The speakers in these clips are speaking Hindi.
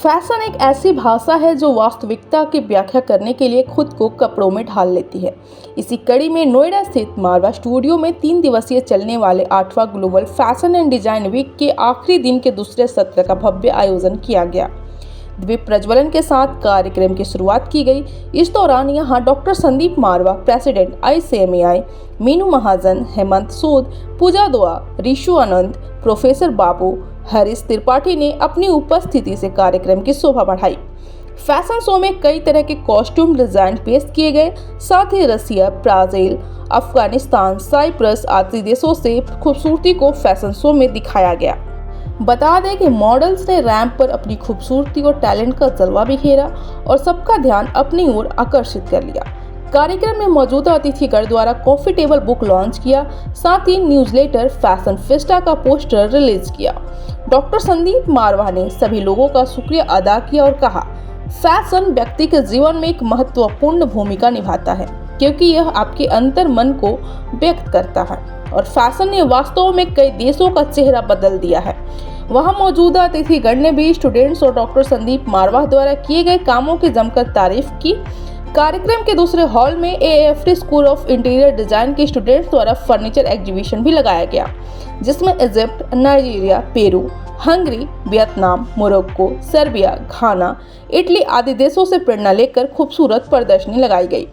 फैशन एक ऐसी भाषा है जो वास्तविकता की व्याख्या करने के लिए खुद को कपड़ों में ढाल लेती है। इसी कड़ी में नोएडा स्थित मारवा स्टूडियो में 3 दिवसीय चलने वाले 8वां global fashion and design week के आखिरी दिन के दूसरे सत्र का भव्य आयोजन किया गया। दीप प्रज्वलन के साथ कार्यक्रम की शुरुआत की गई। इस दौरान यहां डॉक्टर संदीप मारवा, प्रेसिडेंट ICMAI, मीनू महाजन, हेमंत सूद, पूजा दुआ, ऋषु आनंद, प्रोफेसर बाबू, हरीश त्रिपाठी ने अपनी उपस्थिति से कार्यक्रम की शोभा बढ़ाई। फैशन शो में कई तरह के कॉस्ट्यूम डिजाइन पेश किए गए। साथ ही रसिया, ब्राजील, अफगानिस्तान, साइप्रस आदि देशों से खूबसूरती को फैशन शो में दिखाया गया। बता दें कि मॉडल्स ने रैंप पर अपनी खूबसूरती और टैलेंट का जलवा बिखेरा और सबका ध्यान अपनी ओर आकर्षित कर लिया। कार्यक्रम में मौजूदा अतिथिगण द्वारा कॉफी टेबल बुक लॉन्च किया। साथ ही न्यूज़लेटर फैशन फेस्टा का पोस्टर रिलीज किया। डॉक्टर संदीप मारवा ने सभी लोगों का शुक्रिया अदा किया और कहा, फैशन व्यक्ति के जीवन में एक महत्वपूर्ण भूमिका निभाता है क्योंकि यह आपके अंतर मन को व्यक्त करता है और फैशन ने वास्तव में कई देशों का चेहरा बदल दिया है। वहां मौजूदा अतिथिगण ने भी स्टूडेंट्स और डॉक्टर संदीप मारवा द्वारा किए गए कामों की जमकर तारीफ की। कार्यक्रम के दूसरे हॉल में AAFT school of interior design के स्टूडेंट्स द्वारा फर्नीचर एग्जीबिशन भी लगाया गया, जिसमें Egypt, Nigeria, Peru, Hungary, Vietnam, Morocco, Serbia, Ghana, Italy आदि देशों से प्रेरणा लेकर खूबसूरत प्रदर्शनी लगाई गई।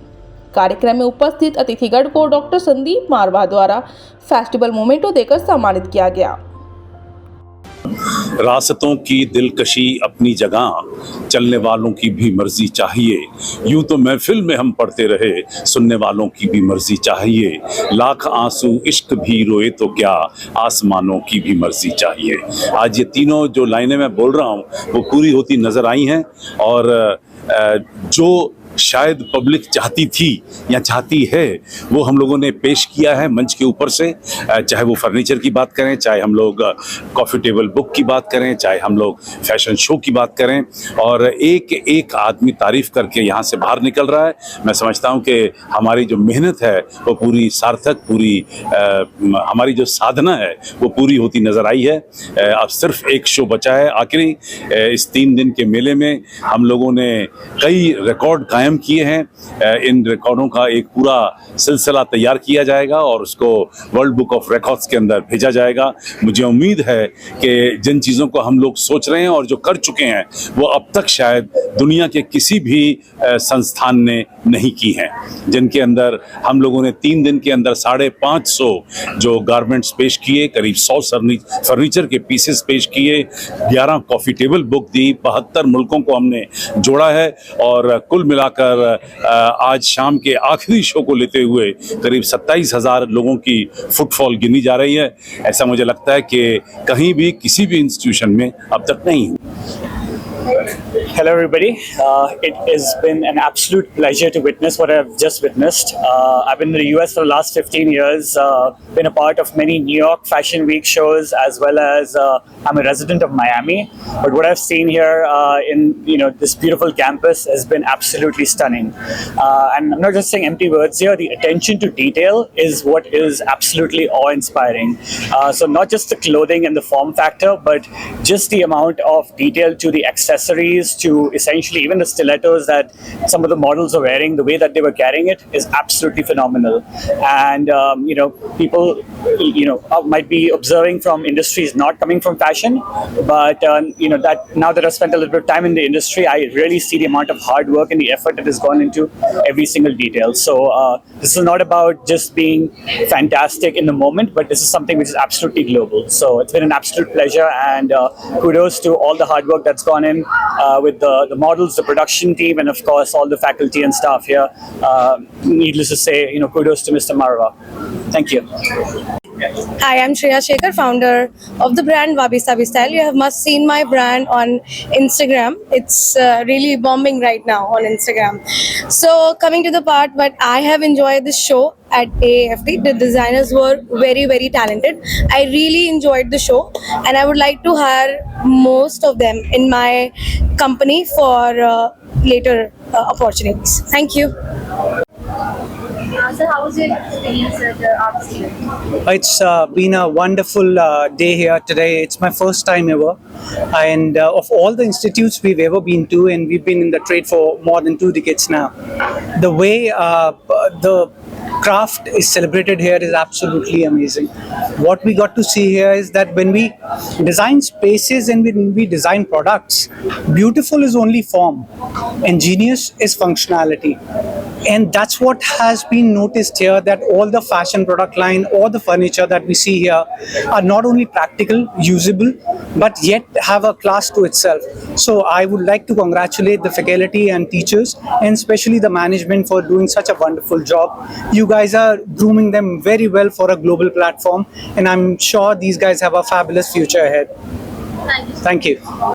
कार्यक्रम में उपस्थित अतिथिगण को डॉक्टर संदीप मारवा द्वारा फेस्टिवल मोमेंटो देकर सम्मानित किया गया। रास्तों की दिलकशी अपनी जगह, चलने वालों की भी मर्जी चाहिए। यूं तो महफिल में हम पढ़ते रहे, सुनने वालों की भी मर्जी चाहिए। लाख आंसू इश्क भी रोए तो क्या, आसमानों की भी मर्जी चाहिए। आज ये तीनों जो लाइनें मैं बोल रहा हूँ वो पूरी होती नजर आई हैं और जो शायद पब्लिक चाहती थी या चाहती है वो हम लोगों ने पेश किया है मंच के ऊपर से। चाहे वो फर्नीचर की बात करें, चाहे हम लोग कॉफ़ी टेबल बुक की बात करें, चाहे हम लोग फैशन शो की बात करें, और एक एक आदमी तारीफ करके यहाँ से बाहर निकल रहा है। मैं समझता हूँ कि हमारी जो मेहनत है वो पूरी सार्थक, पूरी हमारी जो साधना है वो पूरी होती नज़र आई है। अब सिर्फ एक शो बचा है आखिरी। इस 3 दिन के मेले में हम लोगों ने कई रिकॉर्ड कायम किए हैं। इन रिकॉर्डों का एक पूरा सिलसिला तैयार किया जाएगा और उसको वर्ल्ड बुक ऑफ रिकॉर्ड्स के अंदर भेजा जाएगा। मुझे उम्मीद है कि जिन चीज़ों को हम लोग सोच रहे हैं और जो कर चुके हैं वो अब तक शायद दुनिया के किसी भी संस्थान ने नहीं की हैं, जिनके अंदर हम लोगों ने 3 दिन के अंदर 550 जो गारमेंट्स पेश किए, करीब 100 फर्नीचर के पीसेस पेश किए, 11 कॉफ़ी टेबल बुक दी, 72 मुल्कों को हमने जोड़ा है और कुल मिलाकर आज शाम के आखिरी शो को लेते हुए करीब 27,000 लोगों की फुटफॉल गिनी जा रही है। ऐसा मुझे लगता है कि कहीं भी किसी भी इंस्टीट्यूशन में अब तक नहीं। Hello everybody, it has been an absolute pleasure to witness what I've just witnessed. I've been in the US for the last 15 years, been a part of many New York Fashion Week shows, as well as I'm a resident of Miami. But what I've seen here in this beautiful campus has been absolutely stunning. And I'm not just saying empty words here, the attention to detail is what is absolutely awe-inspiring. So not just the clothing and the form factor, but just the amount of detail to the accessories, to essentially even the stilettos that some of the models are wearing, the way that they were carrying it is absolutely phenomenal. And people might be observing from industries not coming from fashion, but that now that I've spent a little bit of time in the industry, I really see the amount of hard work and the effort that has gone into every single detail. So this is not about just being fantastic in the moment, but this is something which is absolutely global. So it's been an absolute pleasure, and kudos to all the hard work that's gone in with the models, the production team, and of course all the faculty and staff here. Needless to say, kudos to Mr. Marwa. Thank you. Hi, I'm Shreya Shekhar, founder of the brand Wabi Sabi Style. You have must seen my brand on Instagram. It's really bombing right now on Instagram. So coming to the part, but I have enjoyed this show at AAFT. The designers were very, very talented. I really enjoyed the show, and I would like to hire most of them in my company for later opportunities. Thank you. So how was your experience at the art fair? It's been a wonderful day here today. It's my first time ever. And of all the institutes we've ever been to, and we've been in the trade for more than 2 decades now, the way the craft is celebrated here is absolutely amazing. What we got to see here is that when we design spaces and when we design products, beautiful is only form and genius is functionality. And that's what has been noticed here, that all the fashion product line or the furniture that we see here are not only practical, usable, but yet have a class to itself. So I would like to congratulate the faculty and teachers, and especially the management, for doing such a wonderful job. You guys are grooming them very well for a global platform, and I'm sure these guys have a fabulous future ahead. Thank you. Thank you.